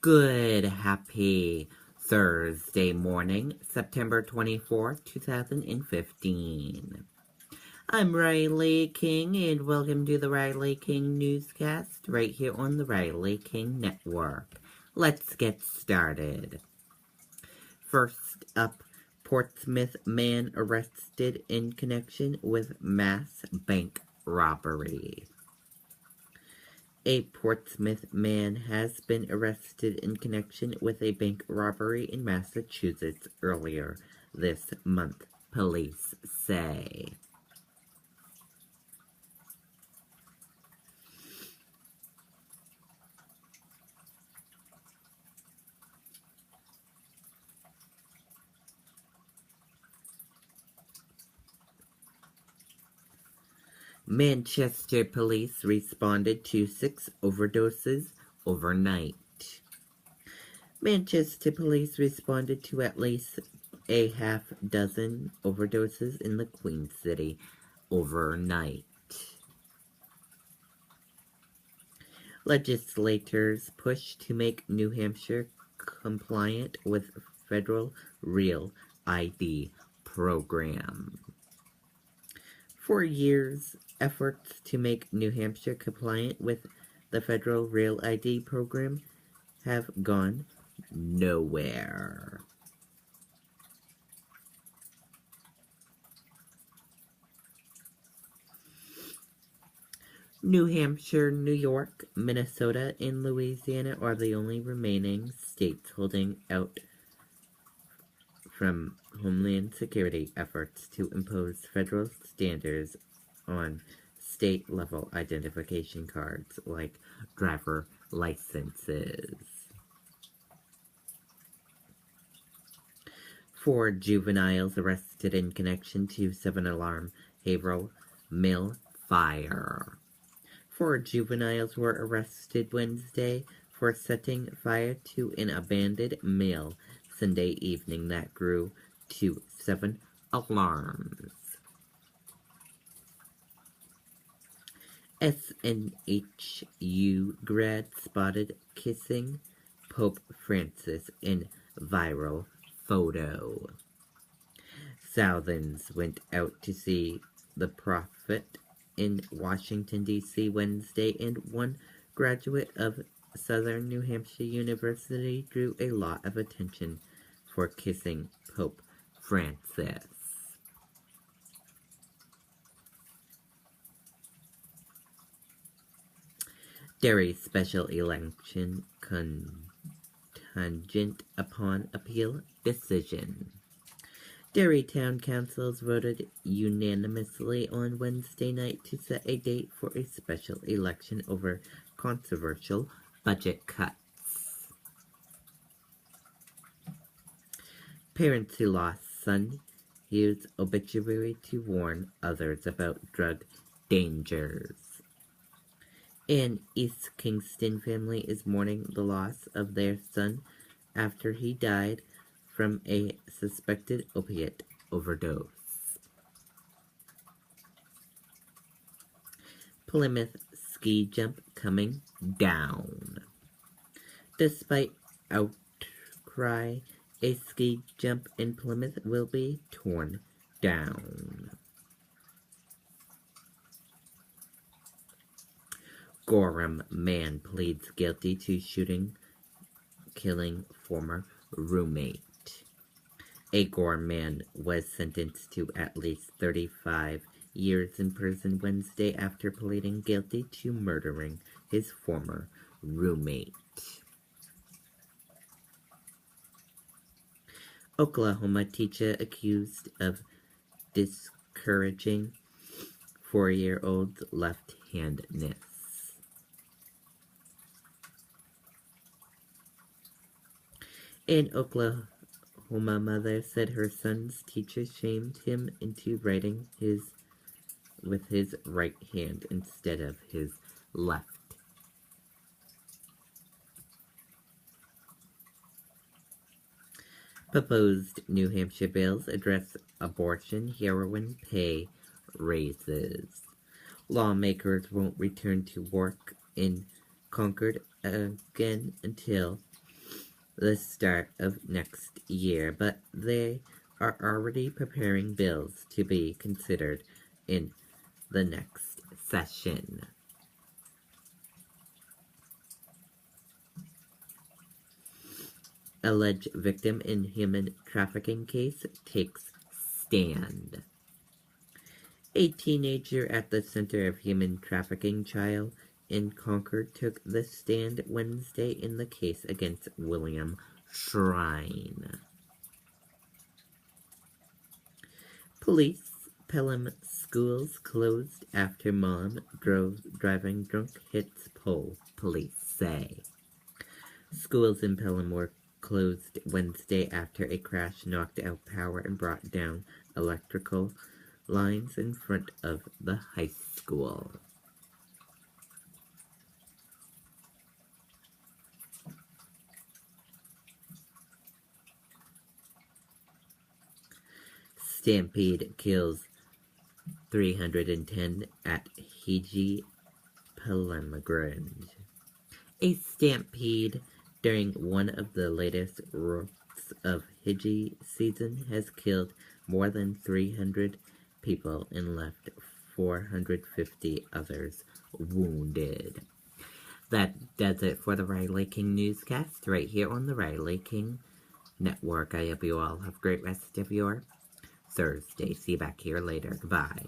Good, happy Thursday morning, September 24th, 2015. I'm Riley King, and welcome to the Riley King Newscast right here on the Riley King Network. Let's get started. First up, Portsmouth man arrested in connection with mass bank robbery. A Portsmouth man has been arrested in connection with a bank robbery in Massachusetts earlier this month, police say. Manchester police responded to 6 overdoses overnight. Manchester police responded to at least a half dozen overdoses in the Queen City overnight. Legislators push to make New Hampshire compliant with federal Real ID program. For years, efforts to make New Hampshire compliant with the federal Real ID program have gone nowhere. New Hampshire, New York, Minnesota, and Louisiana are the only remaining states holding out from Homeland Security efforts to impose federal standards on state-level identification cards like driver licenses. 4 juveniles arrested in connection to 7-alarm Haverhill Mill fire. 4 juveniles were arrested Wednesday for setting fire to an abandoned mill Sunday evening that grew to 7 alarms. SNHU grad spotted kissing Pope Francis in viral photo. Thousands went out to see the prophet in Washington, D.C. Wednesday, and one graduate of Southern New Hampshire University drew a lot of attention for kissing Pope Francis. Derry special election contingent upon appeal decision. Derry Town Councils voted unanimously on Wednesday night to set a date for a special election over controversial budget cuts. Parents who lost son use obituary to warn others about drug dangers. An East Kingston family is mourning the loss of their son after he died from a suspected opiate overdose. Plymouth ski jump coming down. Despite outcry, a ski jump in Plymouth will be torn down. Gorham man pleads guilty to killing former roommate. A Gorham man was sentenced to at least 35 years in prison Wednesday after pleading guilty to murdering his former roommate. Oklahoma teacher accused of discouraging 4-year-old's left-handedness. An Oklahoma mother said her son's teacher shamed him into writing with his right hand instead of his left. Proposed New Hampshire bills address abortion, heroin pay raises. Lawmakers won't return to work in Concord again until the start of next year, but they are already preparing bills to be considered in the next session. Alleged victim in human trafficking case takes stand. A teenager at the center of human trafficking trial in Concord took the stand Wednesday in the case against William Shrine. Police Pelham schools closed after mom driving drunk hits pole, police say. Schools in Pelham were closed Wednesday after a crash knocked out power and brought down electrical lines in front of the high school. Stampede kills 310 at Hiji Pelham. A stampede during one of the latest routes of Hiji season has killed more than 300 people and left 450 others wounded. That does it for the Riley King Newscast right here on the Riley King Network. I hope you all have a great rest of your Thursday. See you back here later. Goodbye.